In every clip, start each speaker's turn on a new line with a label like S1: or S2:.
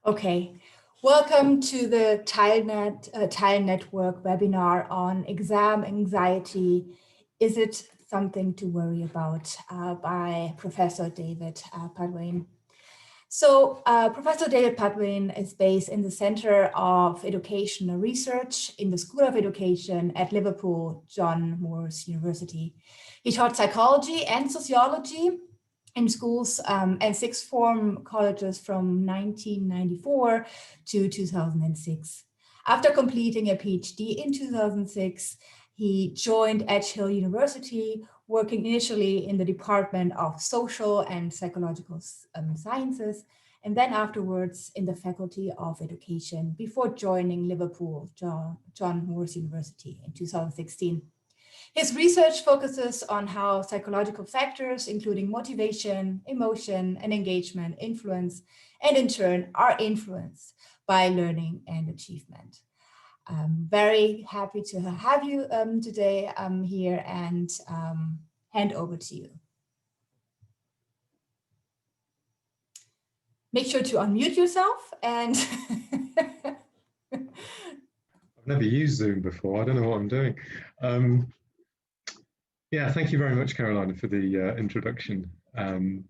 S1: Okay, welcome to the Tile Network webinar on exam anxiety. Is it something to worry about by Professor David Putwain. So Professor David Putwain is based in the Center of Educational Research in the School of Education at Liverpool John Moores University. He taught psychology and sociology in schools and sixth form colleges from 1994 to 2006. After completing a PhD in 2006, he joined Edge Hill University, working initially in the Department of Social and Psychological Sciences, and then afterwards in the Faculty of Education before joining Liverpool John Moores University in 2016. His research focuses on how psychological factors, including motivation, emotion, and engagement, influence, and in turn are influenced by learning and achievement. I'm very happy to have you today here and hand over to you. Make sure to unmute yourself and
S2: I've never used Zoom before. I don't know what I'm doing. Yeah, thank you very much, Carolina, for the introduction. And,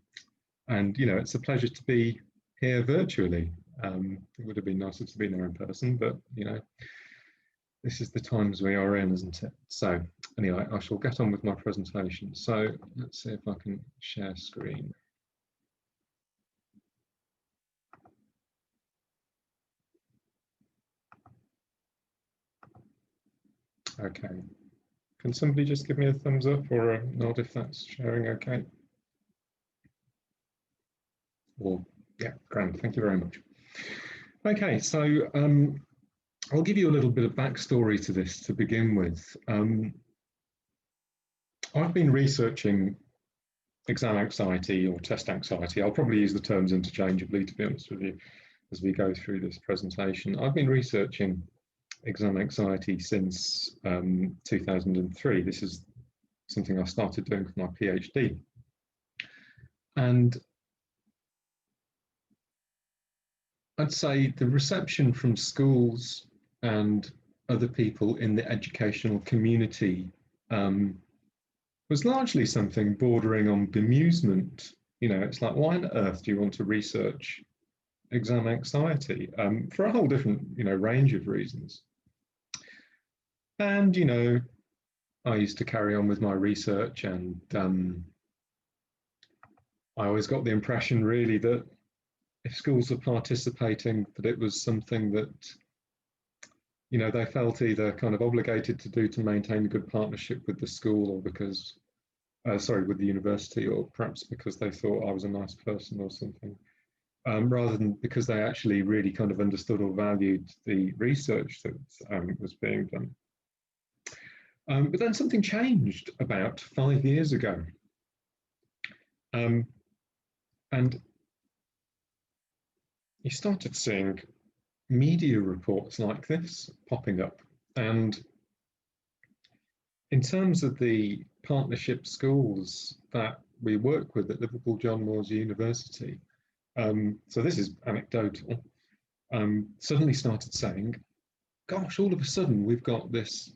S2: you know, it's a pleasure to be here virtually. It would have been nicer to be there in person, but, you know, this is the times we are in, isn't it? So anyway, I shall get on with my presentation. So let's see if I can share screen. Okay. Can somebody just give me a thumbs up or a nod if that's sharing okay? Or, yeah, grand, thank you very much. Okay, so I'll give you a little bit of backstory to this to begin with. I've been researching exam anxiety or test anxiety. I'll probably use the terms interchangeably, to be honest with you, as we go through this presentation. I've been researching exam anxiety since 2003. This is something I started doing for my PhD. And I'd say the reception from schools and other people in the educational community was largely something bordering on bemusement. You know, it's like, why on earth do you want to research exam anxiety? For a whole different, you know, range of reasons. And, you know, I used to carry on with my research, and I always got the impression really that if schools were participating, that it was something that, you know, they felt either kind of obligated to do to maintain a good partnership with the school, or because, with the university, or perhaps because they thought I was a nice person or something, rather than because they actually really kind of understood or valued the research that was being done. But then something changed about 5 years ago. And you started seeing media reports like this popping up. And in terms of the partnership schools that we work with at Liverpool John Moores University, so this is anecdotal, suddenly started saying, gosh, all of a sudden we've got this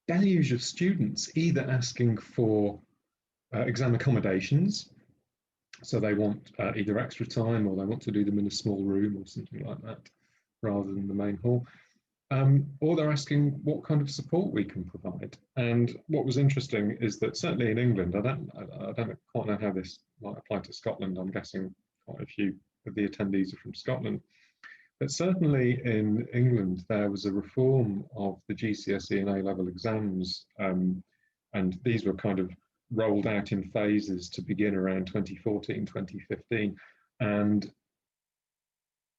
S2: deluge of students either asking for exam accommodations, so they want either extra time, or they want to do them in a small room or something like that rather than the main hall, or they're asking what kind of support we can provide. And what was interesting is that certainly in England, I don't quite know how this might apply to Scotland. I'm guessing quite a few of the attendees are from Scotland. But certainly in England, there was a reform of the GCSE and A-level exams, and these were kind of rolled out in phases to begin around 2014, 2015. And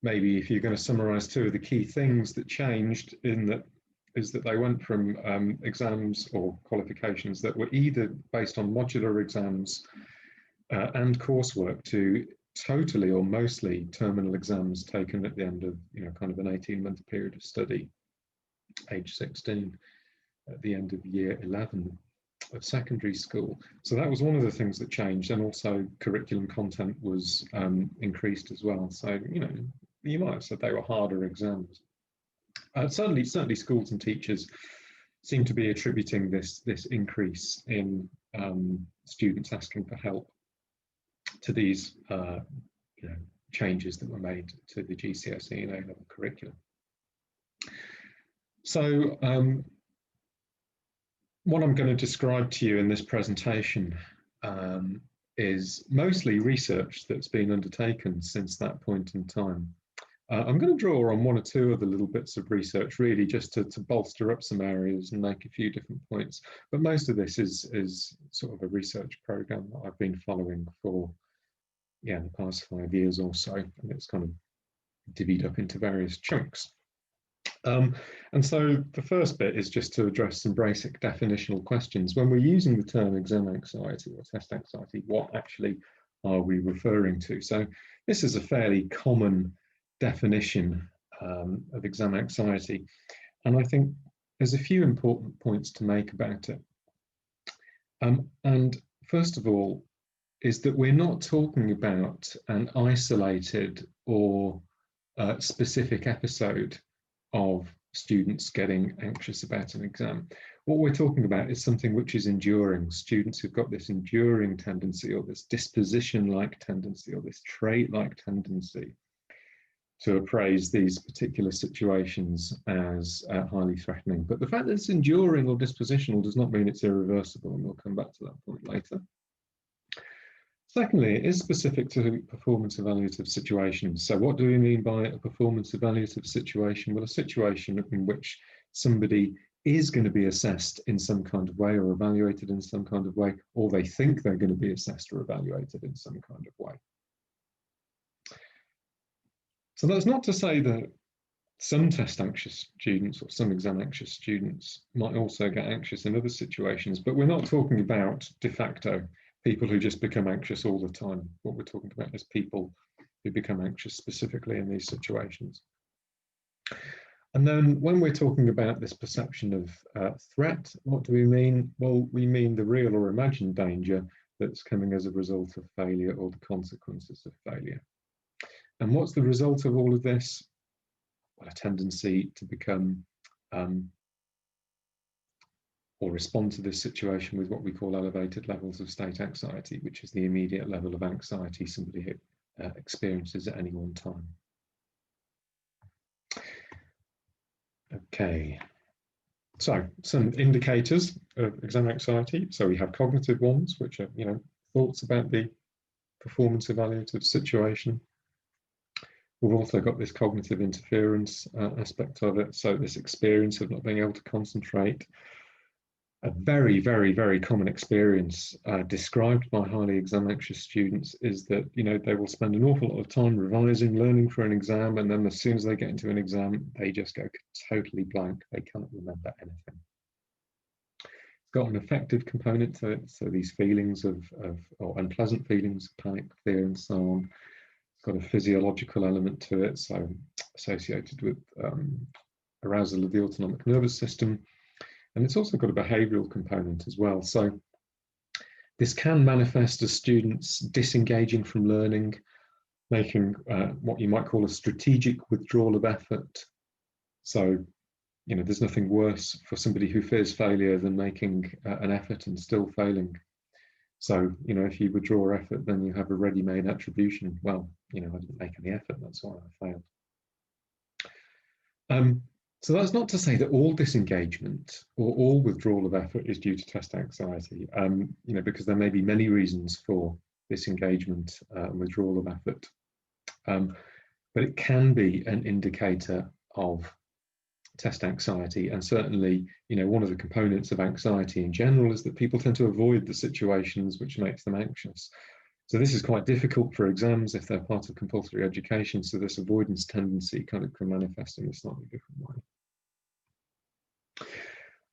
S2: maybe if you're going to summarize two of the key things that changed is that they went from exams or qualifications that were either based on modular exams and coursework to totally or mostly terminal exams taken at the end of, you know, kind of an 18-month period of study, age 16, at the end of year 11. secondary school. So that was one of the things that changed, and also curriculum content was increased as well. So, you know, you might have said they were harder exams. Certainly schools and teachers seem to be attributing this increase in students asking for help to these you know, changes that were made to the GCSE and A-level curriculum. So what I'm going to describe to you in this presentation is mostly research that's been undertaken since that point in time. I'm going to draw on one or two of the little bits of research, really, just to bolster up some areas and make a few different points. But most of this is sort of a research program that I've been following for, yeah, the past 5 years or so, and it's kind of divvied up into various chunks. And so the first bit is just to address some basic definitional questions. When we're using the term exam anxiety or test anxiety, what actually are we referring to? So this is a fairly common definition of exam anxiety, and I think there's a few important points to make about it. And first of all, is that we're not talking about an isolated or specific episode of students getting anxious about an exam. What we're talking about is something which is enduring. Students who've got this enduring tendency, or this disposition-like tendency, or this trait-like tendency to appraise these particular situations as highly threatening. But the fact that it's enduring or dispositional does not mean it's irreversible, and we'll come back to that point later. Secondly, it is specific to performance evaluative situations. So what do we mean by a performance evaluative situation? Well, a situation in which somebody is going to be assessed in some kind of way or evaluated in some kind of way, or they think they're going to be assessed or evaluated in some kind of way. So that's not to say that some test anxious students or some exam anxious students might also get anxious in other situations, but we're not talking about de facto people who just become anxious all the time. What we're talking about is people who become anxious specifically in these situations. And then when we're talking about this perception of threat, what do we mean? Well, we mean the real or imagined danger that's coming as a result of failure or the consequences of failure. And what's the result of all of this? Well, a tendency to become or respond to this situation with what we call elevated levels of state anxiety, which is the immediate level of anxiety somebody experiences at any one time. Okay, so some indicators of exam anxiety. So we have cognitive ones, which are, you know, thoughts about the performance evaluative situation. We've also got this cognitive interference aspect of it. So this experience of not being able to concentrate. A very, very, very common experience described by highly exam anxious students is that, you know, they will spend an awful lot of time revising, learning for an exam, and then as soon as they get into an exam, they just go totally blank. They can't remember anything. It's got an affective component to it, so these feelings of or unpleasant feelings, panic, fear, and so on. It's got a physiological element to it, so associated with arousal of the autonomic nervous system. And it's also got a behavioural component as well. So this can manifest as students disengaging from learning, making what you might call a strategic withdrawal of effort. So, you know, there's nothing worse for somebody who fears failure than making an effort and still failing. So, you know, if you withdraw effort, then you have a ready-made attribution. Well, you know, I didn't make any effort, that's why I failed. So that's not to say that all disengagement or all withdrawal of effort is due to test anxiety, you know, because there may be many reasons for disengagement and withdrawal of effort. But it can be an indicator of test anxiety, and certainly, you know, one of the components of anxiety in general is that people tend to avoid the situations which makes them anxious. So this is quite difficult for exams if they're part of compulsory education, so this avoidance tendency kind of can manifest in a slightly different way.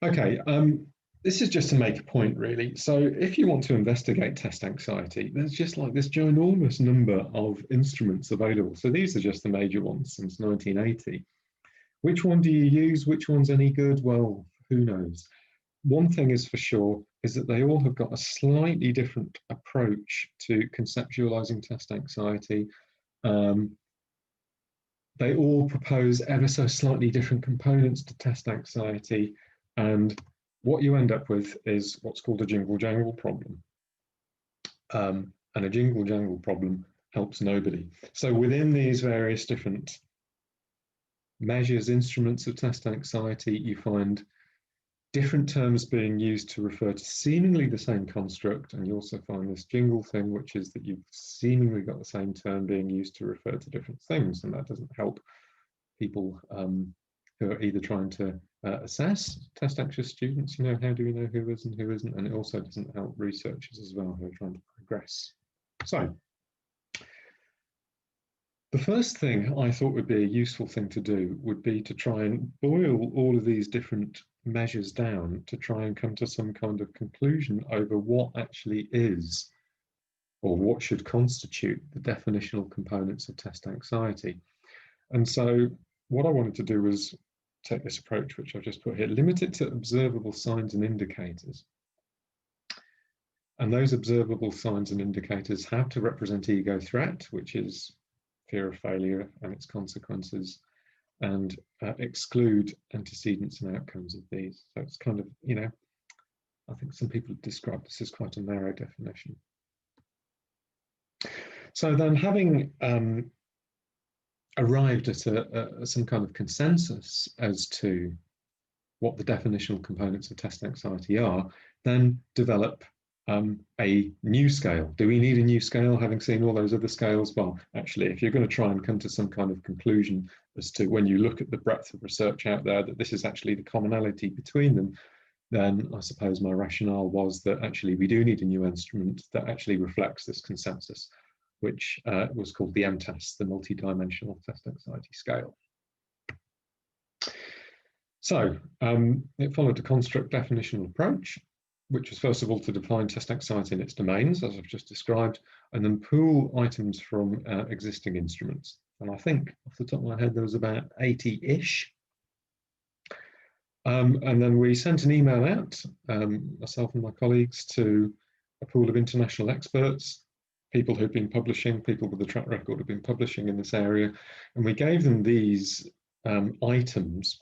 S2: Okay, this is just to make a point, really. So if you want to investigate test anxiety, there's just like this ginormous number of instruments available. So these are just the major ones since 1980. Which one do you use? Which one's any good? Well, who knows? one thing is for sure, is that they all have got a slightly different approach to conceptualizing test anxiety. They all propose ever so slightly different components to test anxiety, and what you end up with is what's called a jingle-jangle problem. And a jingle-jangle problem helps nobody. So within these various different measures, instruments of test anxiety, you find different terms being used to refer to seemingly the same construct, and you also find this jingle thing, which is that you've seemingly got the same term being used to refer to different things, and that doesn't help people who are either trying to assess test anxious students, you know, how do we know who is and who isn't, and it also doesn't help researchers as well who are trying to progress. So the first thing I thought would be a useful thing to do would be to try and boil all of these different measures down to try and come to some kind of conclusion over what actually is, or what should constitute, the definitional components of test anxiety. And so what I wanted to do was take this approach, which I've just put here, limit it to observable signs and indicators. And those observable signs and indicators have to represent ego threat, which is fear of failure and its consequences, and exclude antecedents and outcomes of these. So it's kind of, you know, I think some people have described this as quite a narrow definition. So then, having arrived at some kind of consensus as to what the definitional components of test anxiety are, then develop a new scale. Do we need a new scale, having seen all those other scales? Well, actually, if you're going to try and come to some kind of conclusion as to, when you look at the breadth of research out there, that this is actually the commonality between them, then I suppose my rationale was that actually we do need a new instrument that actually reflects this consensus, which was called the MTAS, the Multi-Dimensional Test Anxiety Scale. So it followed a construct definitional approach, which was first of all to define test anxiety in its domains, as I've just described, and then pool items from existing instruments. And I think off the top of my head, there was about 80-ish. And then we sent an email out, myself and my colleagues, to a pool of international experts, people who've been publishing, people with a track record have been publishing in this area, and we gave them these items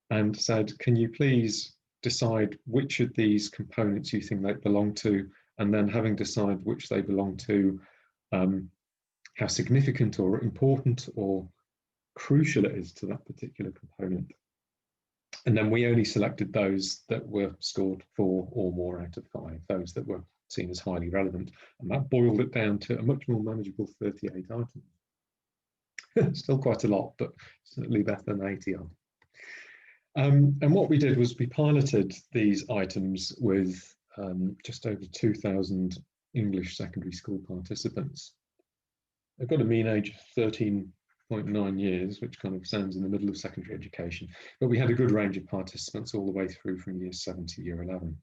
S2: and said, can you please decide which of these components you think they belong to, and then having decided which they belong to, how significant or important or crucial it is to that particular component. And then we only selected those that were scored 4 or more out of 5, those that were seen as highly relevant. And that boiled it down to a much more manageable 38 items. Still quite a lot, but certainly better than 80 odd. And what we did was we piloted these items with just over 2,000 English secondary school participants. They've got a mean age of 13.9 years, which kind of sounds in the middle of secondary education, but we had a good range of participants all the way through from year 7 to year 11.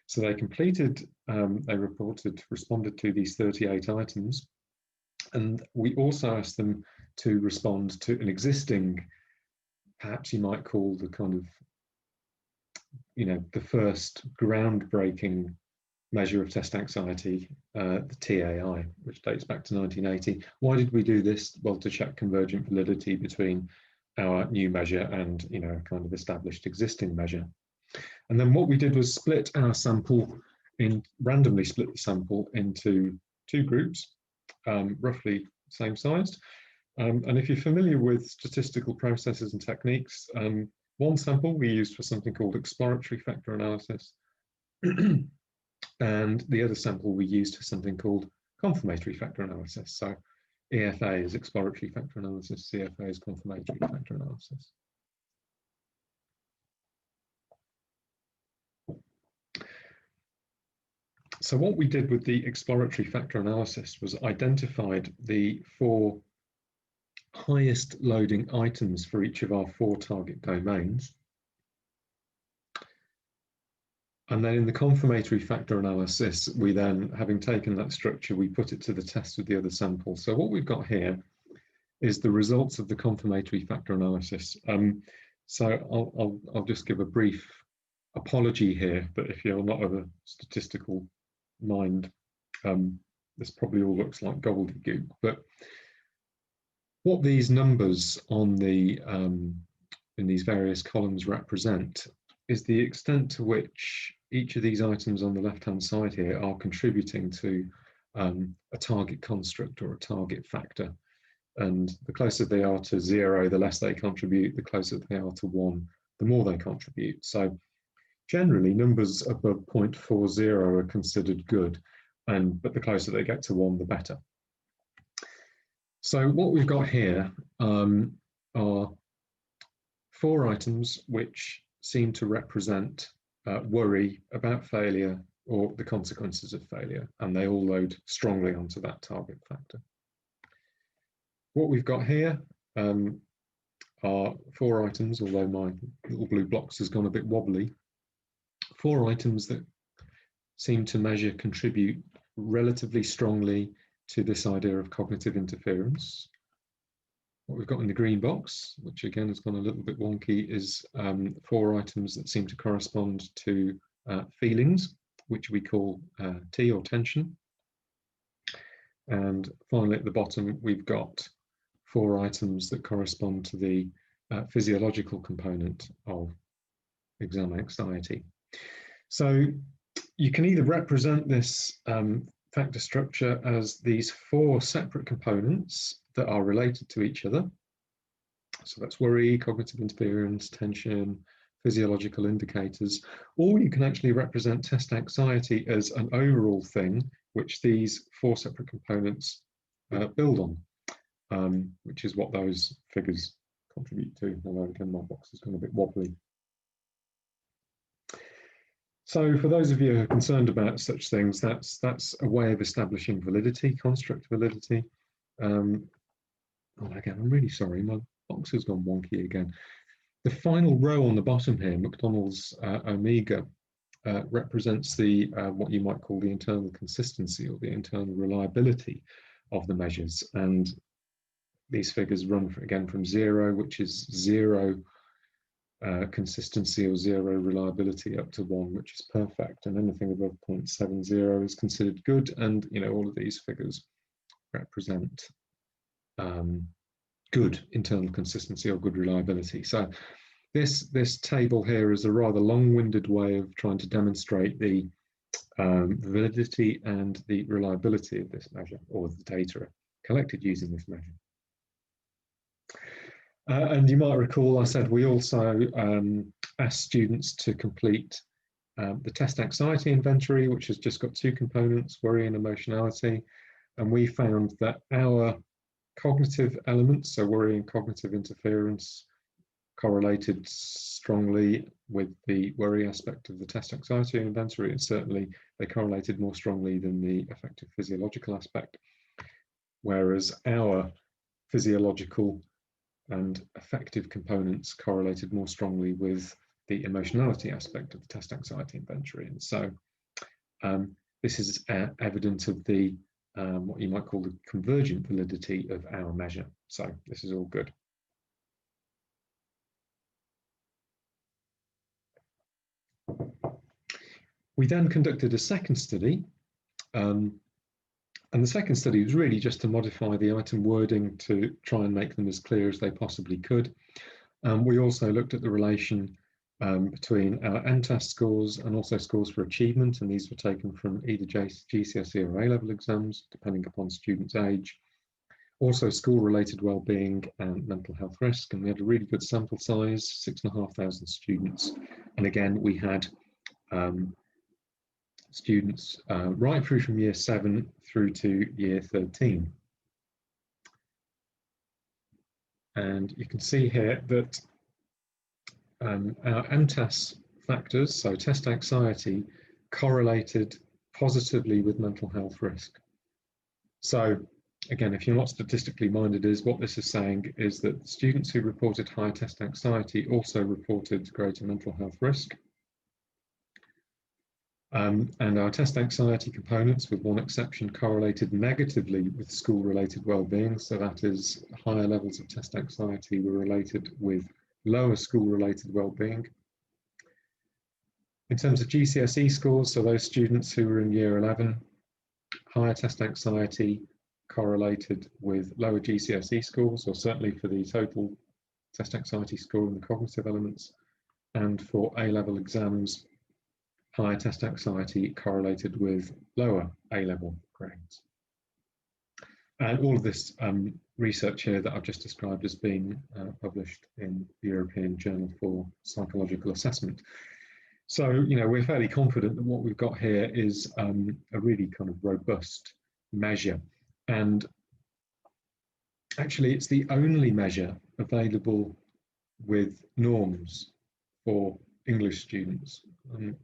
S2: So they completed, they responded to these 38 items, and we also asked them to respond to an existing, perhaps you might call the kind of, you know, the first groundbreaking measure of test anxiety, the TAI, which dates back to 1980. Why did we do this? Well, to check convergent validity between our new measure and, you know, a kind of established existing measure. And then what we did was split our sample randomly split the sample into 2 groups, roughly same sized. And if you're familiar with statistical processes and techniques, one sample we used for something called exploratory factor analysis, and the other sample we used for something called confirmatory factor analysis. So EFA is exploratory factor analysis, CFA is confirmatory factor analysis. So what we did with the exploratory factor analysis was identified the 4 highest loading items for each of our 4 target domains. And then in the confirmatory factor analysis, we then, having taken that structure, we put it to the test with the other samples. So what we've got here is the results of the confirmatory factor analysis. So I'll just give a brief apology here, but if you're not of a statistical mind, this probably all looks like gobbledygook. But what these numbers on the in these various columns represent is the extent to which each of these items on the left-hand side here are contributing to a target construct or a target factor. And the closer they are to 0, the less they contribute. The closer they are to 1, the more they contribute. So generally, numbers above 0.40 are considered good, but the closer they get to 1, the better. So what we've got here are 4 items which seem to represent worry about failure or the consequences of failure, and they all load strongly onto that target factor. What we've got here are 4 items, although my little blue box has gone a bit wobbly, 4 items that seem to contribute relatively strongly to this idea of cognitive interference. What we've got in the green box, which again has gone a little bit wonky, is 4 items that seem to correspond to feelings, which we call T or tension. And finally at the bottom, we've got 4 items that correspond to the physiological component of exam anxiety. So you can either represent this factor structure as these 4 separate components that are related to each other. So that's worry, cognitive interference, tension, physiological indicators, or you can actually represent test anxiety as an overall thing, which these 4 separate components build on, which is what those figures contribute to, although again my box has gone a bit wobbly. So for those of you who are concerned about such things, that's a way of establishing validity, construct validity. Again, I'm really sorry, my box has gone wonky again. The final row on the bottom here, McDonald's omega, represents the what you might call the internal consistency or the internal reliability of the measures. And these figures run again from 0, which is 0 consistency or 0 reliability, up to 1, which is perfect, and anything above 0.70 is considered good. And all of these figures represent good internal consistency or good reliability. So this table here is a rather long-winded way of trying to demonstrate the validity and the reliability of this measure, or the data collected using this measure. And you might recall I said we also asked students to complete the test anxiety inventory, which has just got 2 components, worry and emotionality. And we found that our cognitive elements, so worry and cognitive interference, correlated strongly with the worry aspect of the test anxiety inventory, and certainly they correlated more strongly than the affective physiological aspect, whereas our physiological and affective components correlated more strongly with the emotionality aspect of the test anxiety inventory. And so this is evidence of the what you might call the convergent validity of our measure. So this is all good. We then conducted a second study, and the second study was really just to modify the item wording to try and make them as clear as they possibly could. We also looked at the relation between our MTest scores and also scores for achievement, and these were taken from either GCSE or A-level exams, depending upon students' age. Also school-related well-being and mental health risk, and we had a really good sample size, 6,500 students. And again, we had students right through from year 7 through to year 13. And you can see here that our MTest factors, so test anxiety, correlated positively with mental health risk. So again, if you're not statistically minded, what this is saying is that students who reported high test anxiety also reported greater mental health risk. And our test anxiety components, with one exception, correlated negatively with school-related well-being. So that is, higher levels of test anxiety were related with lower school-related well-being. In terms of GCSE scores, so those students who were in year 11, higher test anxiety correlated with lower GCSE scores, or certainly for the total test anxiety score and the cognitive elements. And for A-level exams, higher test anxiety correlated with lower A-level grades. And all of this research here that I've just described has been published in the European Journal for Psychological Assessment. So, you know, we're fairly confident that what we've got here is a really kind of robust measure. And actually, it's the only measure available with norms for English students. And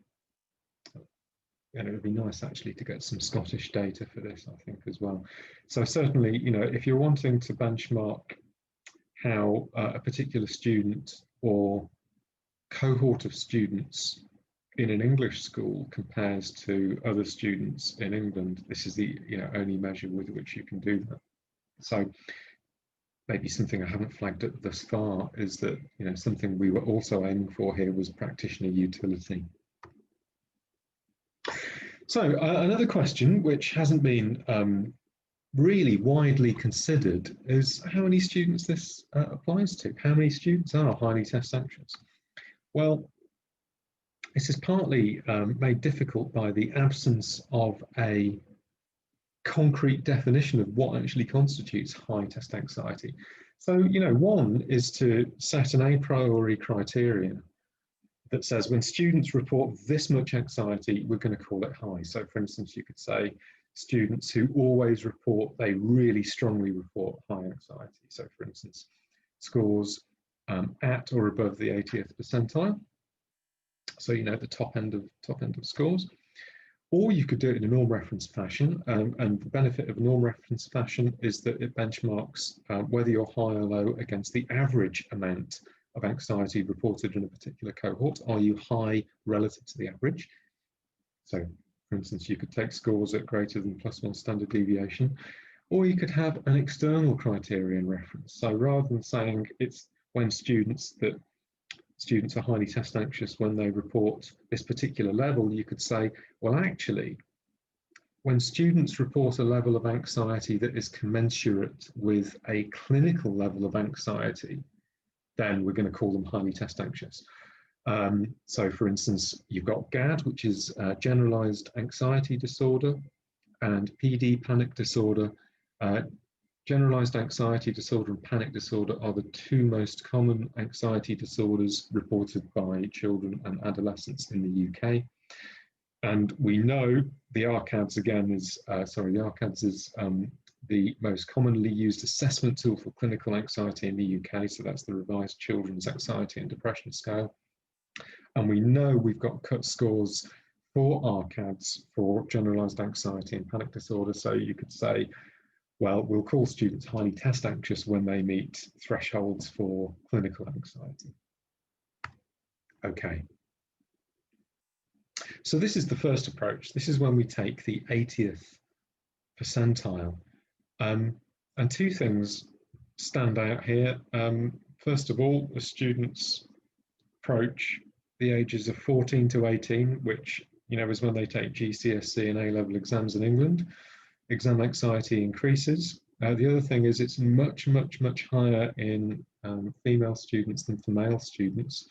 S2: it would be nice actually to get some Scottish data for this, I think, as well. So certainly, you know, if you're wanting to benchmark how a particular student or cohort of students in an English school compares to other students in England, this is the only measure with which you can do that. So maybe something I haven't flagged up thus far is that something we were also aiming for here was practitioner utility. So another question which hasn't been really widely considered is how many students this applies to. How many students are highly test anxious? Well, this is partly made difficult by the absence of a concrete definition of what actually constitutes high test anxiety. So, one is to set an a priori criterion that says when students report this much anxiety, we're going to call it high. So, for instance, you could say students who always report, they really strongly report high anxiety. So, for instance, scores at or above the 80th percentile. So, the top end of scores. Or you could do it in a norm reference fashion, and the benefit of a norm reference fashion is that it benchmarks whether you're high or low against the average amount of anxiety reported in a particular cohort. Are you high relative to the average? So, for instance, you could take scores at greater than +1 standard deviation, or you could have an external criterion reference. So rather than saying it's when students are highly test anxious when they report this particular level, you could say, well, actually, when students report a level of anxiety that is commensurate with a clinical level of anxiety, then we're going to call them highly test anxious. So, for instance, you've got GAD, which is generalized anxiety disorder, and PD, panic disorder. Generalized anxiety disorder and panic disorder are the two most common anxiety disorders reported by children and adolescents in the UK. And we know the RCADS again is, the most commonly used assessment tool for clinical anxiety in the UK. So that's the Revised Children's Anxiety and Depression Scale. And we know we've got cut scores for RCADS for generalized anxiety and panic disorder. So you could say, well, we'll call students highly test anxious when they meet thresholds for clinical anxiety. Okay. So this is the first approach. This is when we take the 80th percentile. And two things stand out here. First of all, the students approach the ages of 14 to 18, which is when they take GCSE and A-level exams in England. Exam anxiety increases. The other thing is it's much, much, much higher in female students than for male students.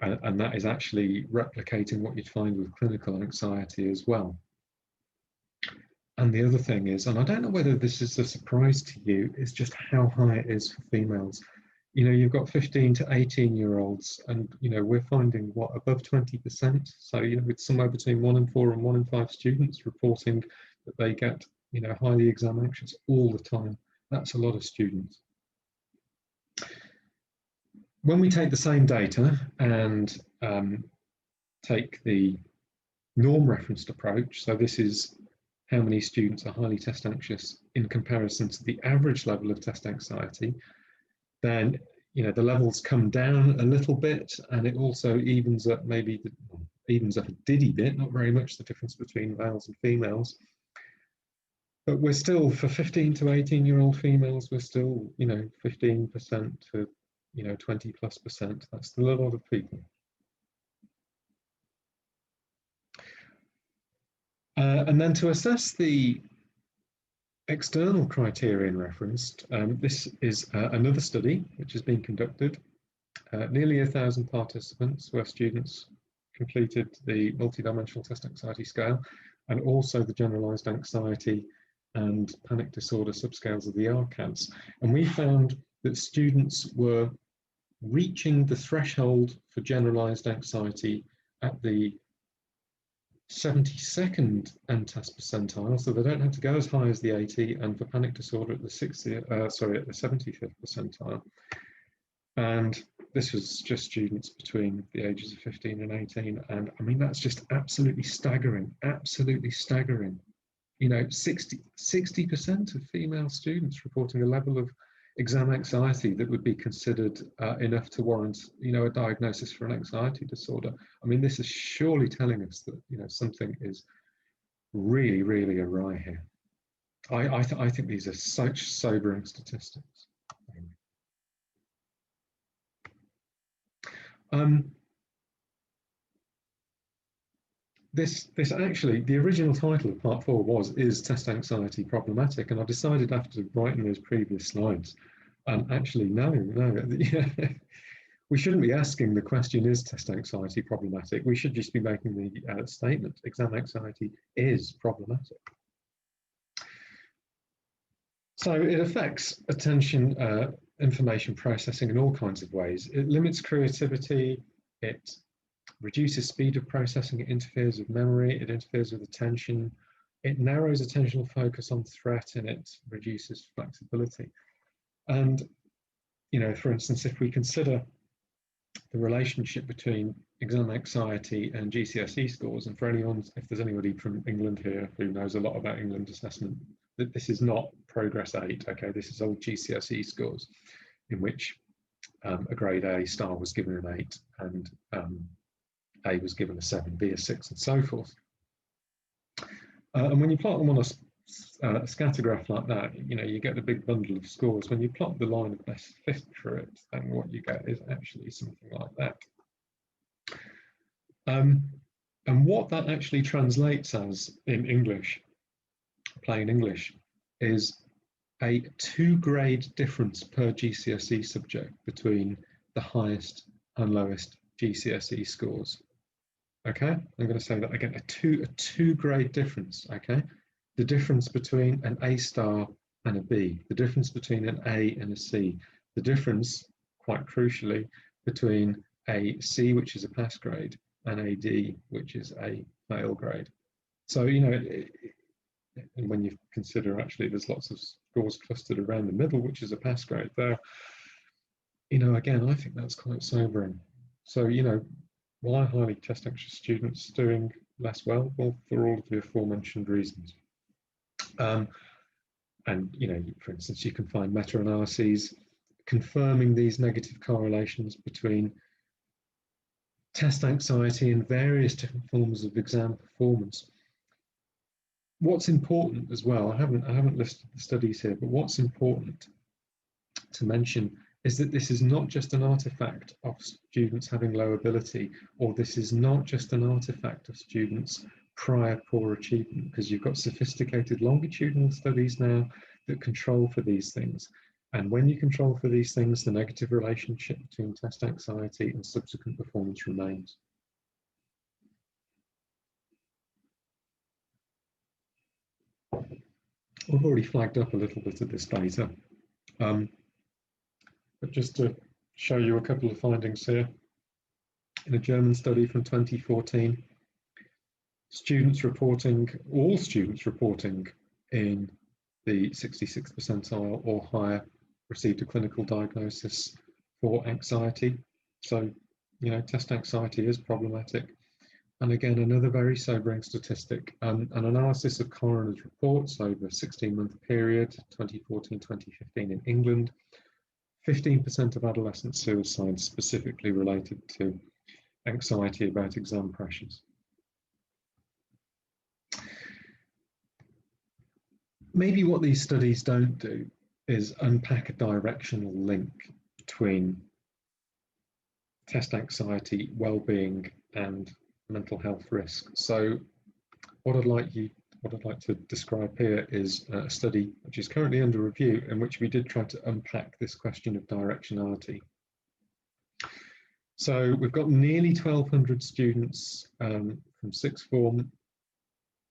S2: And that is actually replicating what you'd find with clinical anxiety as well. And the other thing is, and I don't know whether this is a surprise to you, is just how high it is for females. You've got 15 to 18-year-olds, and we're finding what, above 20%. So it's somewhere between 1 in 4 and 1 in 5 students reporting that they get highly exam anxious all the time. That's a lot of students. When we take the same data and take the norm referenced approach, so this is how many students are highly test anxious in comparison to the average level of test anxiety, then the levels come down a little bit, and it also evens up evens up a diddy bit, not very much the difference between males and females. But we're still, for 15 to 18-year-old females, we're still 15% to 20+%. That's still a lot of people. And then to assess the external criterion referenced, this is another study which has been conducted. Nearly 1,000 participants where students completed the multidimensional test anxiety scale and also the generalized anxiety and panic disorder subscales of the RCADS. And we found that students were reaching the threshold for generalized anxiety at the 72nd MTAS percentile, so they don't have to go as high as the 80, and for panic disorder at the 75th percentile. And this was just students between the ages of 15 and 18, and I mean that's just absolutely staggering, absolutely staggering. You know, 60% of female students reporting a level of exam anxiety that would be considered enough to warrant, you know, a diagnosis for an anxiety disorder. I mean, this is surely telling us that, you know, something is really, really awry here. I think these are such sobering statistics. This actually, the original title of part 4 was, is test anxiety problematic? And I decided after writing those previous slides, actually, no, we shouldn't be asking the question, is test anxiety problematic? We should just be making the statement, exam anxiety is problematic. So it affects attention, information processing in all kinds of ways. It limits creativity, it reduces speed of processing, it interferes with memory, it interferes with attention, it narrows attentional focus on threat, and it reduces flexibility. And, you know, for instance, if we consider the relationship between exam anxiety and GCSE scores, and for anyone, if there's anybody from England here who knows a lot about England assessment, that this is not Progress 8, okay, this is old GCSE scores, in which a grade A star was given an 8, and A was given a 7, B a 6, and so forth. And when you plot them on a scatter graph like that, you know, you get a big bundle of scores. When you plot the line of best fit for it, then what you get is actually something like that. And what that actually translates as in English, plain English, is a 2-grade difference per GCSE subject between the highest and lowest GCSE scores. Okay, I'm going to say that again, a two grade difference, okay? The difference between an A star and a B, the difference between an A and a C, the difference, quite crucially, between a C, which is a pass grade, and a D, which is a fail grade. So, you know, and when you consider actually there's lots of scores clustered around the middle, which is a pass grade there, you know, again, I think that's quite sobering. So, you know, why highly test anxious students doing less well? Well, for all of the aforementioned reasons. And, you know, for instance, you can find meta-analyses confirming these negative correlations between test anxiety and various different forms of exam performance. What's important as well, I haven't listed the studies here, but what's important to mention is that this is not just an artifact of students having low ability, or this is not just an artifact of students' prior poor achievement, because you've got sophisticated longitudinal studies now that control for these things. And when you control for these things, the negative relationship between test anxiety and subsequent performance remains. I've already flagged up a little bit of this data. But just to show you a couple of findings here. In a German study from 2014, all students reporting in the 66th percentile or higher received a clinical diagnosis for anxiety. So, you know, test anxiety is problematic. And again, another very sobering statistic, an analysis of coroner's reports over a 16-month period, 2014-2015 in England, 15% of adolescent suicides specifically related to anxiety about exam pressures. Maybe what these studies don't do is unpack a directional link between test anxiety, well-being, and mental health risk. So what I'd like to describe here is a study which is currently under review, in which we did try to unpack this question of directionality. So we've got nearly 1,200 students from sixth form,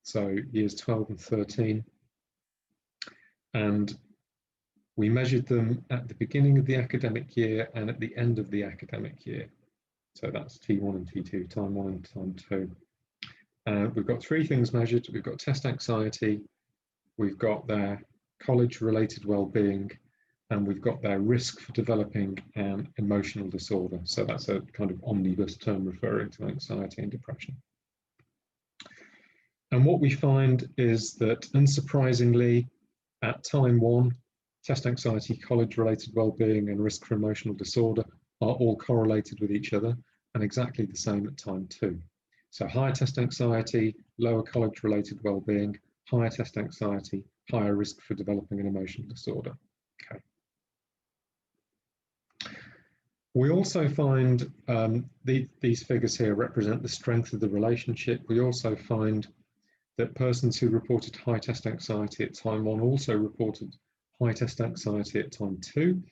S2: so years 12 and 13, and we measured them at the beginning of the academic year and at the end of the academic year. So that's T1 and T2, time 1 and time 2. We've got three things measured. We've got test anxiety, we've got their college-related well-being, and we've got their risk for developing an emotional disorder. So that's a kind of omnibus term referring to anxiety and depression. And what we find is that, unsurprisingly, at time 1, test anxiety, college-related well-being, and risk for emotional disorder are all correlated with each other, and exactly the same at time 2. So higher test anxiety, lower college-related well-being, higher test anxiety, higher risk for developing an emotional disorder. Okay. We also find these figures here represent the strength of the relationship. We also find that persons who reported high test anxiety at time 1 also reported high test anxiety at time 2.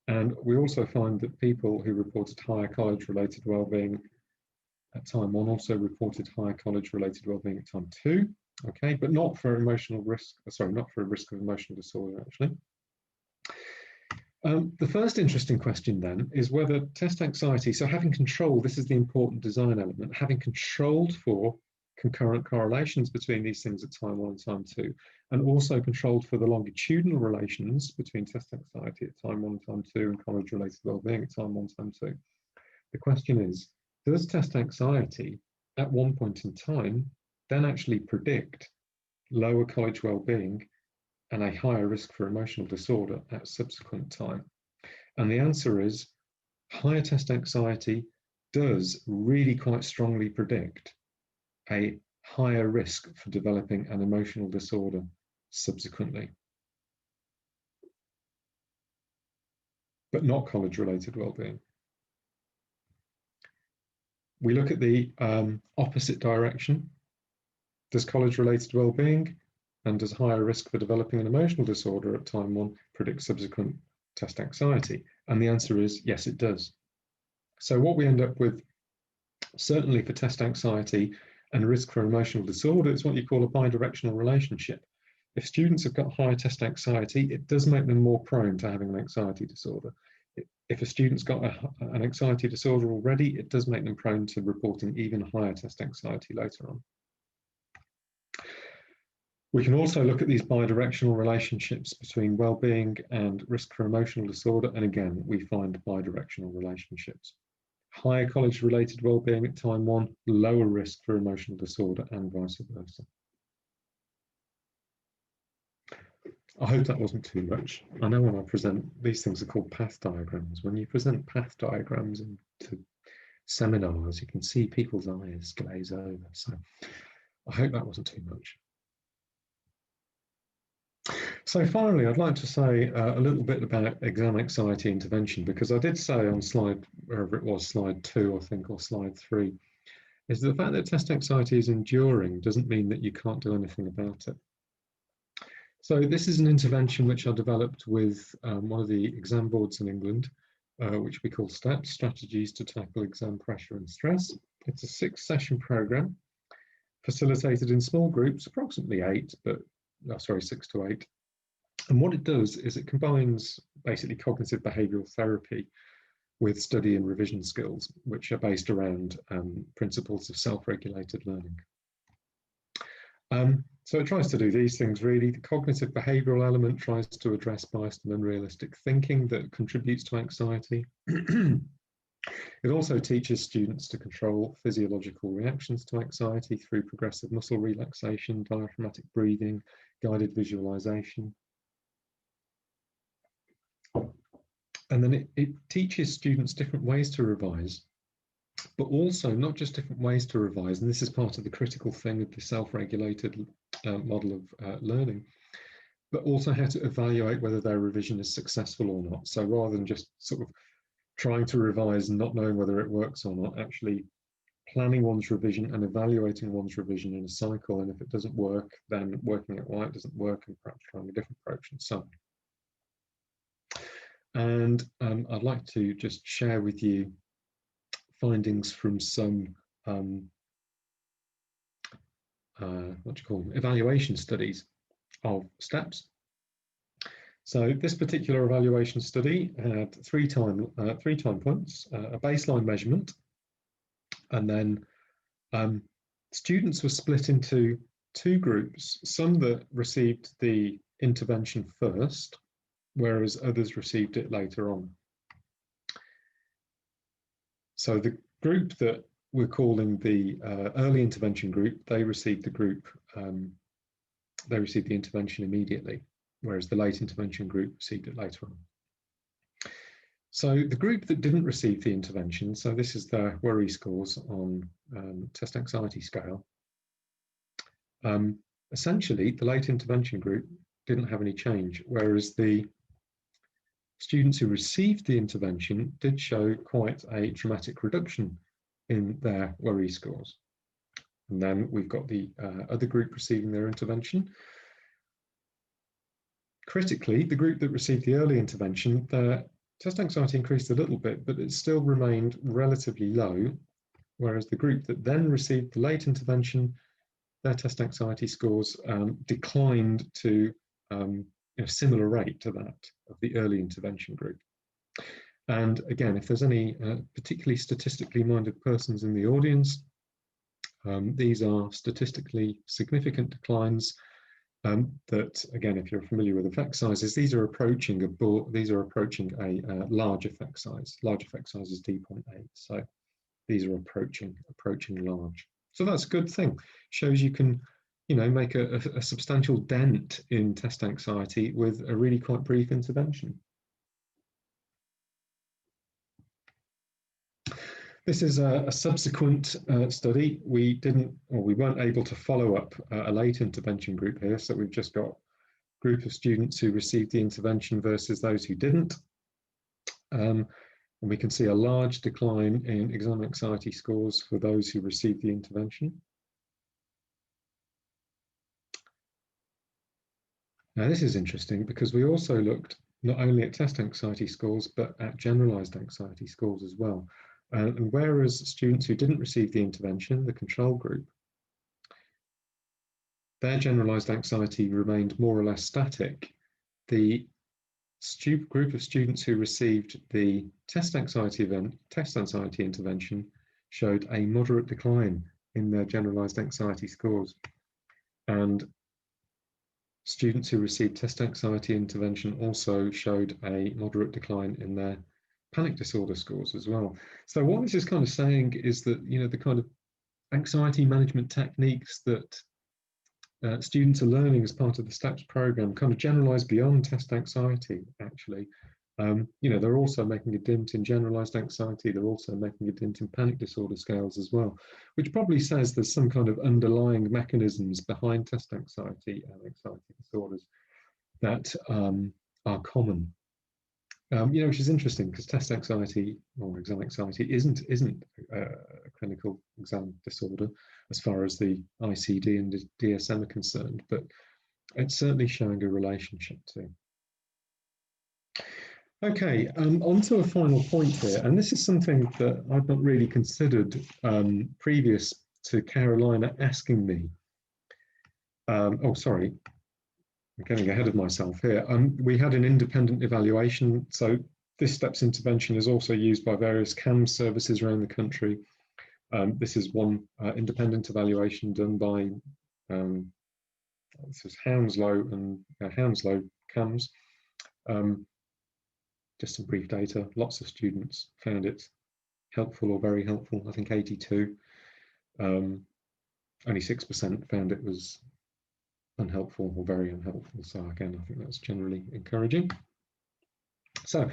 S2: And we also find that people who reported higher college-related well-being at time 1 also reported higher college-related well-being at time 2. Okay, but not for emotional risk, sorry, not for a risk of emotional disorder, actually. The first interesting question then is whether test anxiety, so having control, this is the important design element, having controlled for concurrent correlations between these things at time 1 and time 2, and also controlled for the longitudinal relations between test anxiety at time 1 and time 2 and college-related well-being at time 1 and time 2. The question is, does test anxiety at one point in time then actually predict lower college well-being and a higher risk for emotional disorder at subsequent time? And the answer is, higher test anxiety does really quite strongly predict a higher risk for developing an emotional disorder subsequently, but not college-related well-being. We look at the opposite direction. Does college-related well-being and does higher risk for developing an emotional disorder at time 1 predict subsequent test anxiety? And the answer is yes, it does. So what we end up with, certainly for test anxiety and risk for emotional disorder, is what you call a bidirectional relationship. If students have got higher test anxiety, it does make them more prone to having an anxiety disorder. If a student's got an anxiety disorder already, it does make them prone to reporting even higher test anxiety later on. We can also look at these bidirectional relationships between well-being and risk for emotional disorder, and again, we find bidirectional relationships. Higher college-related well-being at time 1, lower risk for emotional disorder, and vice versa. I hope that wasn't too much. I know when I present, these things are called path diagrams. When you present path diagrams into seminars, you can see people's eyes glaze over. So I hope that wasn't too much. So finally, I'd like to say a little bit about exam anxiety intervention, because I did say on slide, wherever it was, slide 2, I think, or slide 3, is the fact that test anxiety is enduring doesn't mean that you can't do anything about it. So this is an intervention which I developed with one of the exam boards in England, which we call STEPS, Strategies to Tackle Exam Pressure and Stress. It's a 6-session program facilitated in small groups, approximately 8, but 6 to 8. And what it does is it combines basically cognitive behavioural therapy with study and revision skills, which are based around principles of self-regulated learning. So it tries to do these things really. The cognitive behavioural element tries to address biased and unrealistic thinking that contributes to anxiety. It also teaches students to control physiological reactions to anxiety through progressive muscle relaxation, diaphragmatic breathing, guided visualization. And then it teaches students different ways to revise, but also not just different ways to revise, and this is part of the critical thing of the self-regulated model of learning, but also how to evaluate whether their revision is successful or not. So rather than just sort of trying to revise and not knowing whether it works or not, actually planning one's revision and evaluating one's revision in a cycle, and if it doesn't work, then working out why it doesn't work and perhaps trying a different approach and so on. And I'd like to just share with you findings from some evaluation studies of steps. So this particular evaluation study had three time points, a baseline measurement, and then students were split into two groups, some that received the intervention first, whereas others received it later on. So the group that we're calling the early intervention group, they received the intervention immediately, whereas the late intervention group received it later on. So the group that didn't receive the intervention, so this is their worry scores on test anxiety scale. Essentially, the late intervention group didn't have any change, whereas the students who received the intervention did show quite a dramatic reduction in their worry scores. And then we've got the other group receiving their intervention. Critically, the group that received the early intervention, their test anxiety increased a little bit, but it still remained relatively low, whereas the group that then received the late intervention, their test anxiety scores declined to a similar rate to that of the early intervention group. And again, if there's any particularly statistically minded persons in the audience, these are statistically significant declines that, again, if you're familiar with effect sizes, these are approaching a large effect size. Large effect size is D.8, so these are approaching large. So that's a good thing. Shows you can, make a substantial dent in test anxiety with a really quite brief intervention. This is a subsequent study. We weren't able to follow up a late intervention group here, so we've just got a group of students who received the intervention versus those who didn't. And we can see a large decline in exam anxiety scores for those who received the intervention. Now this is interesting because we also looked not only at test anxiety scores, but at generalized anxiety scores as well. And whereas students who didn't receive the intervention, the control group, their generalized anxiety remained more or less static, the group of students who received the test anxiety intervention showed a moderate decline in their generalized anxiety scores. And students who received test anxiety intervention also showed a moderate decline in their panic disorder scores as well. So what this is kind of saying is that, the kind of anxiety management techniques that students are learning as part of the STEPS program kind of generalize beyond test anxiety, actually. They're also making a dent in generalized anxiety. They're also making a dent in panic disorder scales as well, which probably says there's some kind of underlying mechanisms behind test anxiety and anxiety disorders that are common. Which is interesting because test anxiety or exam anxiety isn't a clinical exam disorder as far as the ICD and DSM are concerned, but it's certainly showing a relationship too. Okay, on to a final point here, and this is something that I've not really considered previous to Carolina asking me. Oh, sorry. I'm getting ahead of myself here. We had an independent evaluation. So this STEPS intervention is also used by various CAMS services around the country. This is one independent evaluation done by this is Hounslow and Hounslow CAMS. Just some brief data. Lots of students found it helpful or very helpful. I think 82. Only 6% found it was unhelpful or very unhelpful. So again, I think that's generally encouraging. So,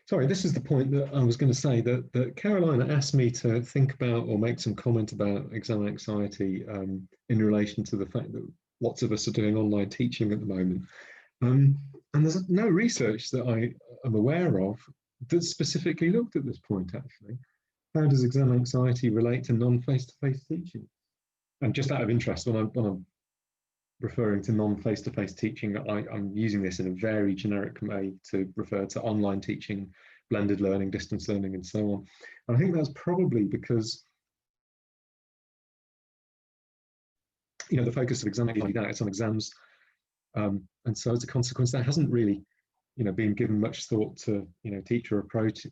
S2: sorry, this is the point that I was going to say that Carolina asked me to think about or make some comment about exam anxiety in relation to the fact that lots of us are doing online teaching at the moment. And there's no research that I am aware of that specifically looked at this point, actually. How does exam anxiety relate to non-face-to-face teaching? And just out of interest, when I'm referring to non-face-to-face teaching, I'm using this in a very generic way to refer to online teaching, blended learning, distance learning, and so on. And I think that's probably because, you know, the focus of exam anxiety now is on exams, and so as a consequence, there hasn't really, you know, been given much thought to, you know, teacher approach,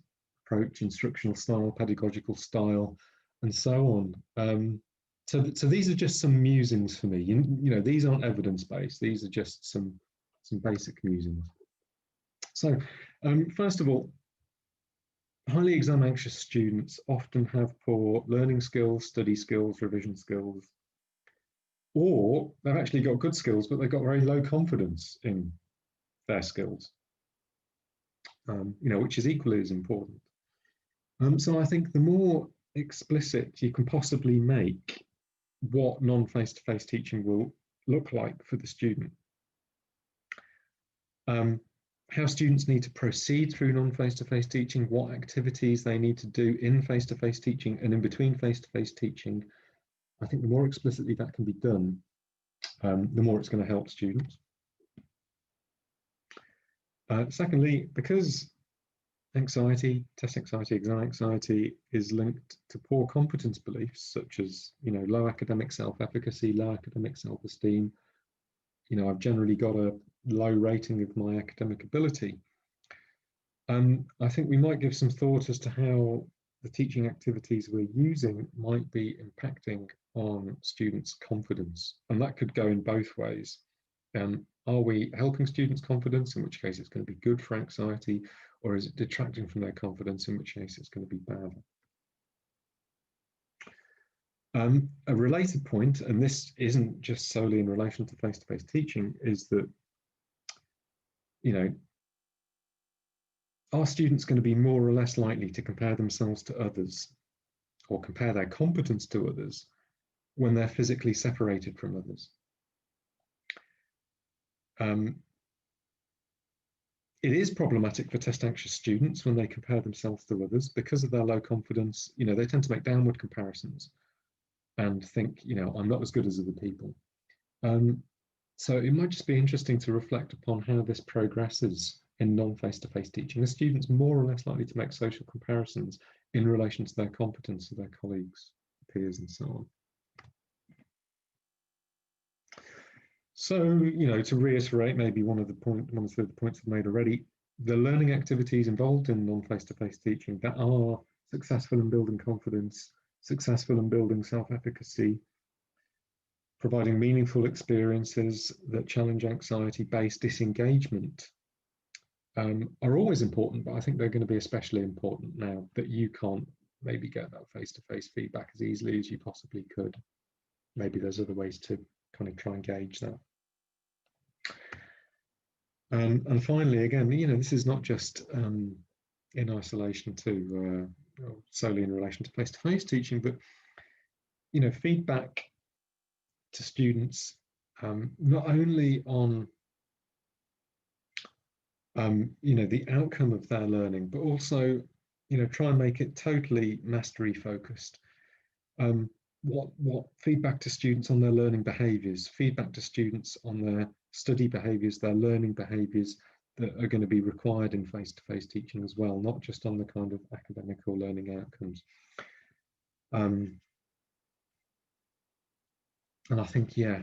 S2: instructional style, pedagogical style, and so on. So these are just some musings for me. You know, these aren't evidence-based. These are just some basic musings. So, first of all, highly exam anxious students often have poor learning skills, study skills, revision skills, or they've actually got good skills, but they've got very low confidence in their skills, you know, which is equally as important. So I think the more explicit you can possibly make what non-face-to-face teaching will look like for the student, how students need to proceed through non-face-to-face teaching, what activities they need to do in face-to-face teaching and in between face-to-face teaching, I think the more explicitly that can be done, the more it's going to help students. Secondly, because anxiety, test anxiety, exam anxiety is linked to poor competence beliefs such as, you know, low academic self-efficacy, low academic self-esteem. You know, I've generally got a low rating of my academic ability. I think we might give some thought as to how the teaching activities we're using might be impacting on students' confidence. And that could go in both ways. Are we helping students' confidence, in which case it's going to be good for anxiety, or is it detracting from their confidence, in which case it's going to be bad? A related point, and this isn't just solely in relation to face-to-face teaching, is that, you know, are students going to be more or less likely to compare themselves to others or compare their competence to others when they're physically separated from others? It is problematic for test anxious students when they compare themselves to others because of their low confidence. You know, they tend to make downward comparisons and think, you know, I'm not as good as other people. So it might just be interesting to reflect upon how this progresses in non-face-to-face teaching. Are students more or less likely to make social comparisons in relation to their competence to their colleagues, peers, and so on? So, you know, to reiterate maybe one of the points I've made already, the learning activities involved in non-face-to-face teaching that are successful in building confidence, successful in building self-efficacy, providing meaningful experiences that challenge anxiety-based disengagement, are always important, but I think they're going to be especially important now that you can't maybe get that face-to-face feedback as easily as you possibly could. Maybe there's other ways to kind of try and gauge that. And finally, again, you know, this is not just in isolation to solely in relation to face-to-face teaching, but, you know, feedback to students not only on you know, the outcome of their learning, but also, you know, try and make it totally mastery focused. What feedback to students on their learning behaviours, feedback to students on their study behaviours, their learning behaviours that are going to be required in face-to-face teaching as well, not just on the kind of academic or learning outcomes. And I think, yeah,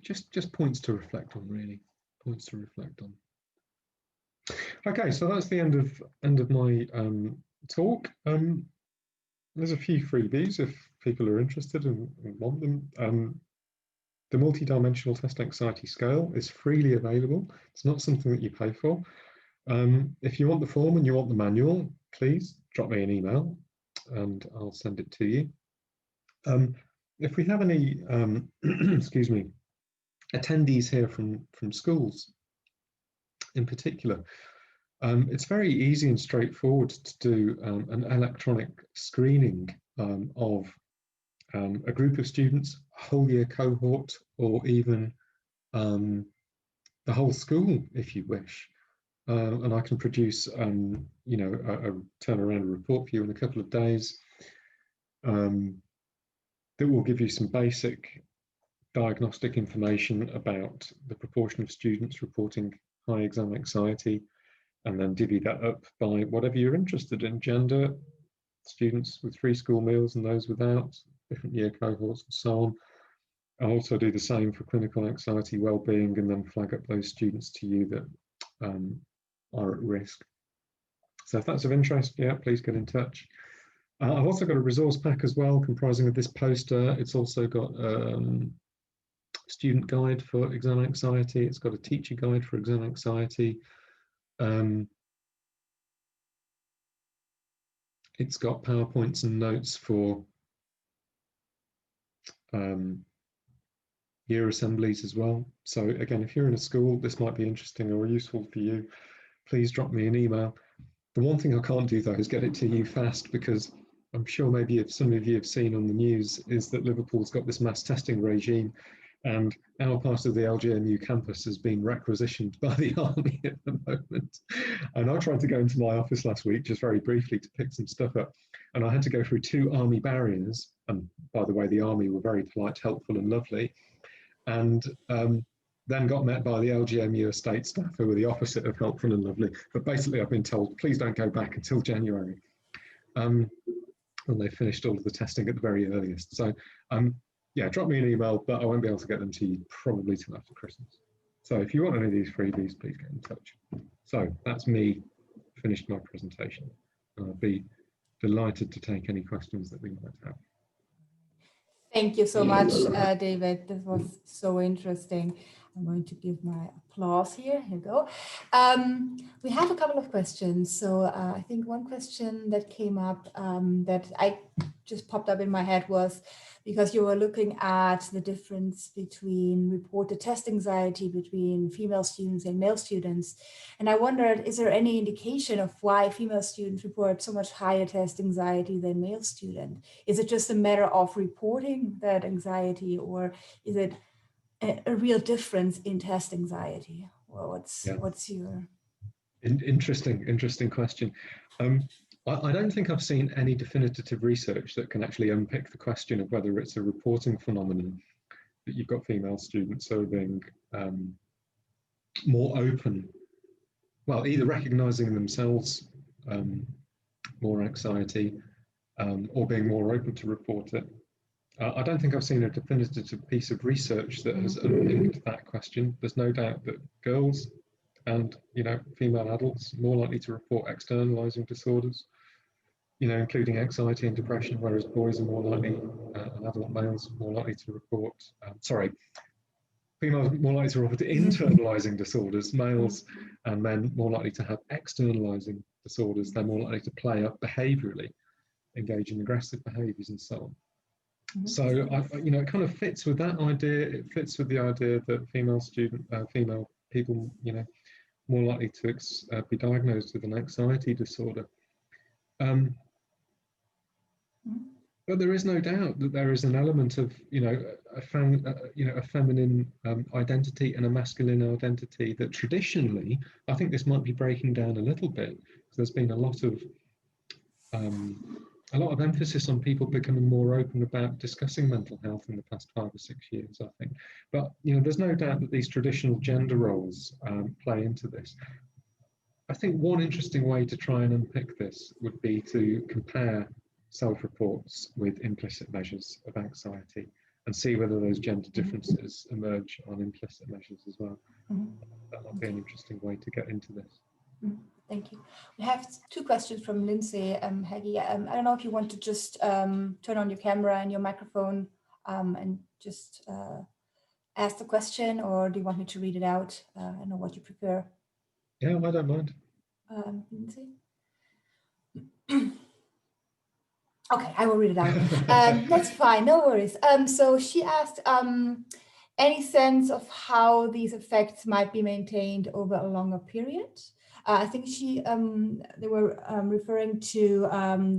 S2: just points to reflect on, really, points to reflect on. Okay, so that's the end of my talk. There's a few freebies if people are interested and want them. The multi-dimensional test anxiety scale is freely available. It's not something that you pay for. If you want the form and you want the manual, please drop me an email and I'll send it to you. If we have any, excuse me, attendees here from schools in particular, it's very easy and straightforward to do an electronic screening of a group of students, a whole year cohort, or even the whole school, if you wish. and I can produce, you know, a turnaround report for you in a couple of days that will give you some basic diagnostic information about the proportion of students reporting high exam anxiety, and then divvy that up by whatever you're interested in: gender, students with free school meals and those without, different year cohorts, and so on. I'll also do the same for clinical anxiety, well-being, and then flag up those students to you that are at risk. So if that's of interest, yeah, please get in touch. I've also got a resource pack as well, comprising of this poster. It's also got student guide for exam anxiety. It's got a teacher guide for exam anxiety. It's got PowerPoints and notes for year assemblies as well. So again, if you're in a school, this might be interesting or useful for you. Please drop me an email. The one thing I can't do though is get it to you fast, because I'm sure maybe if some of you have seen on the news is that Liverpool's got this mass testing regime, and our part of the LGMU campus has been requisitioned by the army at the moment. And I tried to go into my office last week, just very briefly, to pick some stuff up, and I had to go through 2 army barriers. And by the way, the army were very polite, helpful and lovely, and then got met by the LGMU estate staff, who were the opposite of helpful and lovely. But basically I've been told, please don't go back until January. And they finished all of the testing at the very earliest. So yeah, drop me an email, but I won't be able to get them to you probably till after Christmas. So if you want any of these freebies, please get in touch. So that's me finished my presentation. And I'll be delighted to take any questions that we might have.
S1: Thank you so much, David. This was so interesting. I'm going to give my applause here. Here you go. We have a couple of questions. So I think one question that came up that I just popped up in my head was, because you were looking at the difference between reported test anxiety between female students and male students. And I wondered, is there any indication of why female students report so much higher test anxiety than male students? Is it just a matter of reporting that anxiety, or is it a real difference in test anxiety? Well, what's your...
S2: Interesting question. I don't think I've seen any definitive research that can actually unpick the question of whether it's a reporting phenomenon that you've got female students who are being more open, well, either recognizing themselves more anxiety or being more open to report it. I don't think I've seen a definitive piece of research that has unpicked that question. There's no doubt that girls and, you know, female adults are more likely to report externalizing disorders, you know, including anxiety and depression, whereas boys are more likely, and adult males more likely to report, females more likely to report internalizing disorders, males and men more likely to have externalizing disorders. They're more likely to play up behaviorally, engage in aggressive behaviors and so on. So, you know, it kind of fits with that idea. It fits with the idea that female people, you know, more likely to be diagnosed with an anxiety disorder. But there is no doubt that there is an element of, you know, a feminine identity and a masculine identity that traditionally, I think this might be breaking down a little bit, because there's been a lot of emphasis on people becoming more open about discussing mental health in the past 5 or 6 years, I think. But, you know, there's no doubt that these traditional gender roles play into this. I think one interesting way to try and unpick this would be to compare self-reports with implicit measures of anxiety and see whether those gender differences emerge on implicit measures as well. That might be an interesting way to get into this.
S1: Thank you. We have 2 questions from Lindsay. Haggy, I don't know if you want to just turn on your camera and your microphone and just ask the question, or do you want me to read it out? I don't know what you prefer.
S2: Yeah, I don't mind.
S1: Lindsay? Okay, I will read it out. That's fine, no worries. So she asked, any sense of how these effects might be maintained over a longer period? I think they were referring to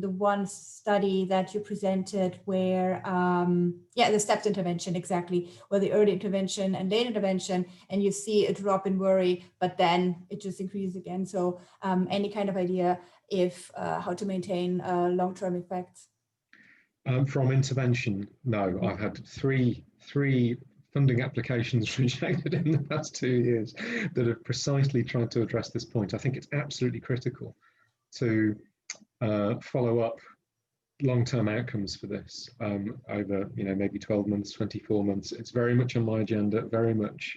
S1: the one study that you presented where, yeah, the stepped intervention, exactly, where the early intervention and late intervention, and you see a drop in worry, but then it just increases again. So any kind of idea if how to maintain long-term effects?
S2: From intervention, no. I've had three funding applications rejected in the past 2 years that have precisely tried to address this point. I think it's absolutely critical to follow up long-term outcomes for this over, maybe 12 months, 24 months. It's very much on my agenda, very much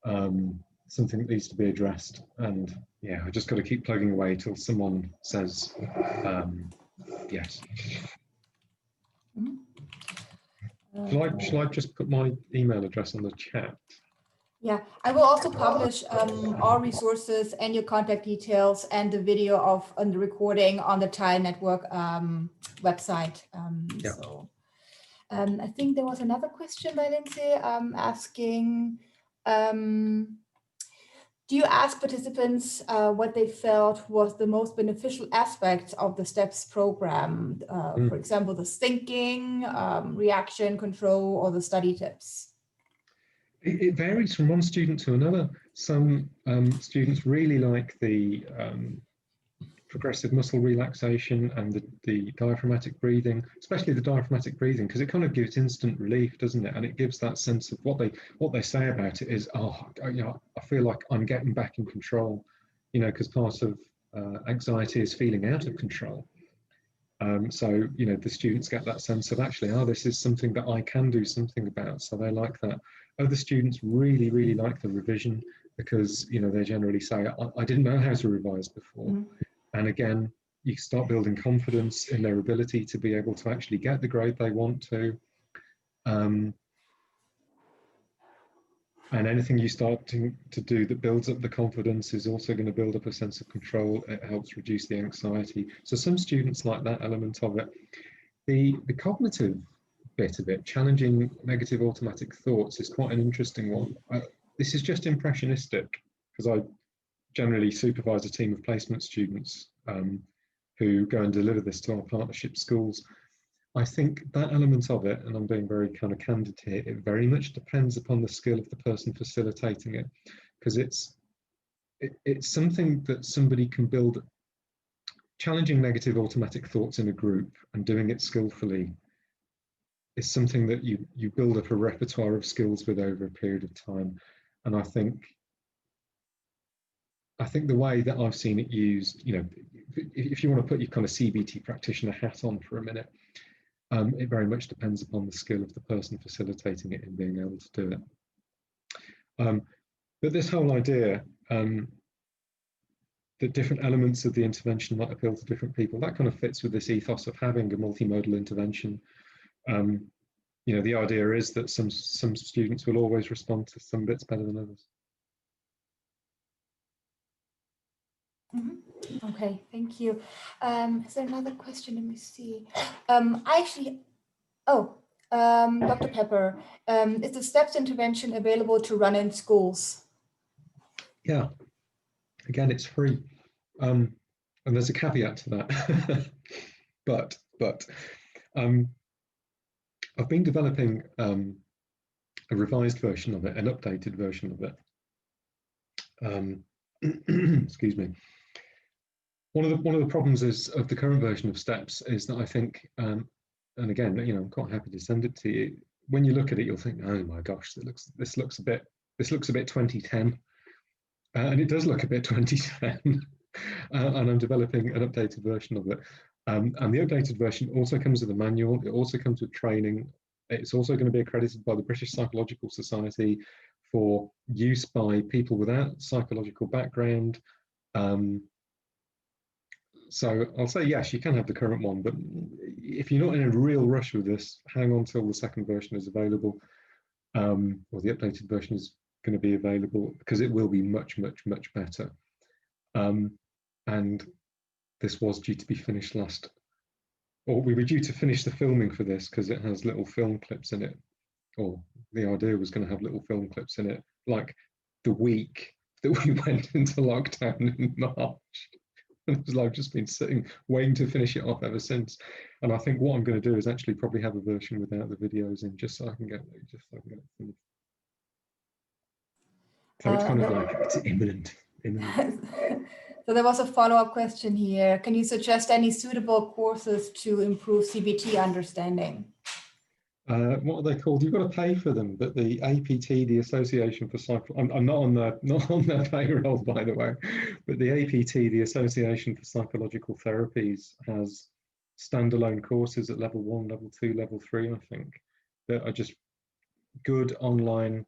S2: something that needs to be addressed. And yeah, I just got to keep plugging away till someone says yes. Shall I just put my email address on the chat?
S1: Yeah, I will also publish all resources and your contact details and the video on the recording on the Tile Network website.
S2: Yeah.
S1: So I think there was another question by Lindsay asking, do you ask participants what they felt was the most beneficial aspect of the STEPS program? For example, the thinking, reaction control, or the study tips?
S2: It varies from one student to another. Some students really like the progressive muscle relaxation and the diaphragmatic breathing, especially the diaphragmatic breathing, because it kind of gives instant relief, doesn't it? And it gives that sense of what they say about it is, I feel like I'm getting back in control, because part of anxiety is feeling out of control. So, the students get that sense of actually, this is something that I can do something about. So they like that. Other students really, really like the revision because, they generally say, I didn't know how to revise before. And again, you start building confidence in their ability to be able to actually get the grade they want to. And anything you start to do that builds up the confidence is also going to build up a sense of control. It helps reduce the anxiety. So some students like that element of it. The cognitive bit of it, challenging negative automatic thoughts, is quite an interesting one. This is just impressionistic because I generally supervise a team of placement students who go and deliver this to our partnership schools. I think that element of it, and I'm being very kind of candid here, it very much depends upon the skill of the person facilitating it, because it's something that somebody can build. Challenging negative automatic thoughts in a group and doing it skillfully is something that you build up a repertoire of skills with over a period of time. And I think the way that I've seen it used, if you want to put your kind of CBT practitioner hat on for a minute, it very much depends upon the skill of the person facilitating it in being able to do it. But this whole idea that different elements of the intervention might appeal to different people, that kind of fits with this ethos of having a multimodal intervention. The idea is that some students will always respond to some bits better than others.
S1: Okay, thank you. Is there another question? Let me see. Dr. Pepper, is the STEPS intervention available to run in schools?
S2: Yeah, again, it's free. And there's a caveat to that. but I've been developing a revised version of it, an updated version of it. Excuse me. One of the problems of the current version of STEPS is that I think, and again, I'm quite happy to send it to you. When you look at it, you'll think, oh my gosh, this looks a bit 2010, and it does look a bit 2010. And I'm developing an updated version of it. And the updated version also comes with a manual. It also comes with training. It's also going to be accredited by the British Psychological Society for use by people without psychological background. So I'll say, yes, you can have the current one, but if you're not in a real rush with this, hang on till the second version is available, or the updated version is going to be available, because it will be much, much, much better. And this was due to be finished we were due to finish the filming for this because it has little film clips in it, or the idea was going to have little film clips in it, like the week that we went into lockdown in March. And I've just been sitting, waiting to finish it off ever since. And I think what I'm going to do is actually probably have a version without the videos in, just so I can get it finished. So it's kind of like, it's imminent.
S1: So there was a follow-up question here. Can you suggest any suitable courses to improve CBT understanding?
S2: What are they called? You've got to pay for them, but the APT, the Association for Psycho, I'm not on their payroll, by the way, but the APT, the Association for Psychological Therapies, has standalone courses at level 1, level 2, level 3, I think, that are just good online,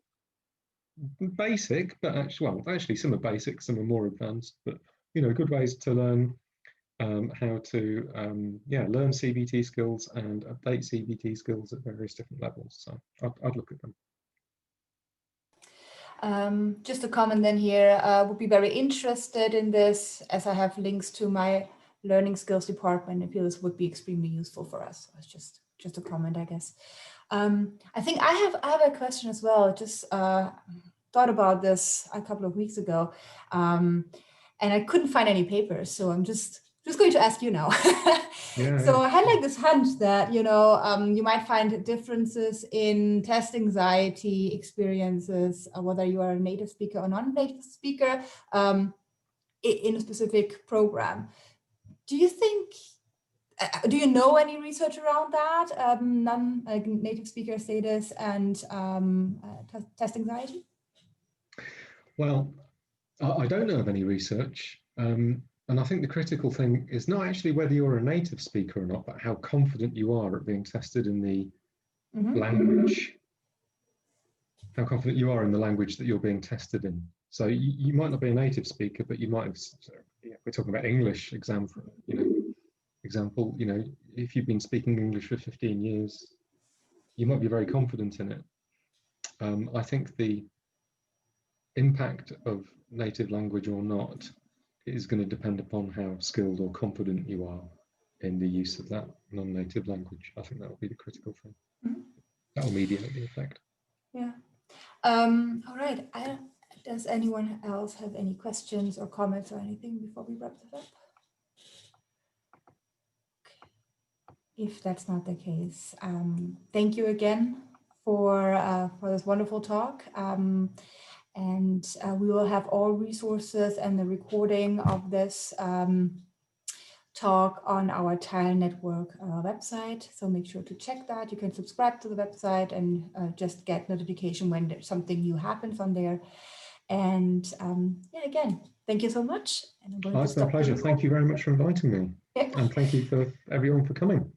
S2: basic, but actually some are basic, some are more advanced, but good ways to learn how to learn CBT skills and update CBT skills at various different levels. So I'd look at them.
S1: Just a comment then here, would be very interested in this, as I have links to my learning skills department. I feel this would be extremely useful for us. So it's just a comment, I guess. I think I have a question as well. Just thought about this a couple of weeks ago, and I couldn't find any papers, so I'm just going to ask you now. So I had like this hunch that, you might find differences in test anxiety experiences, whether you are a native speaker or non-native speaker, in a specific program. Do you know any research around that, non-native speaker status and test anxiety?
S2: Well, I don't know of any research. And I think the critical thing is not actually whether you're a native speaker or not, but how confident you are at being tested in the language, how confident you are in the language that you're being tested in. So you might not be a native speaker, but you might have, we're talking about English example, if you've been speaking English for 15 years, you might be very confident in it. I think the impact of native language or not is going to depend upon how skilled or confident you are in the use of that non-native language. I think that will be the critical thing. That will mediate the effect.
S1: Yeah. All right. Does anyone else have any questions or comments or anything before we wrap this up? Okay. If that's not the case, thank you again for this wonderful talk. And we will have all resources and the recording of this talk on our Tile Network website. So make sure to check that. You can subscribe to the website and just get notification when there's something new happens on there. And again, thank you so much. And
S2: it's my pleasure. Thank you very much for inviting me. And thank you for everyone for coming.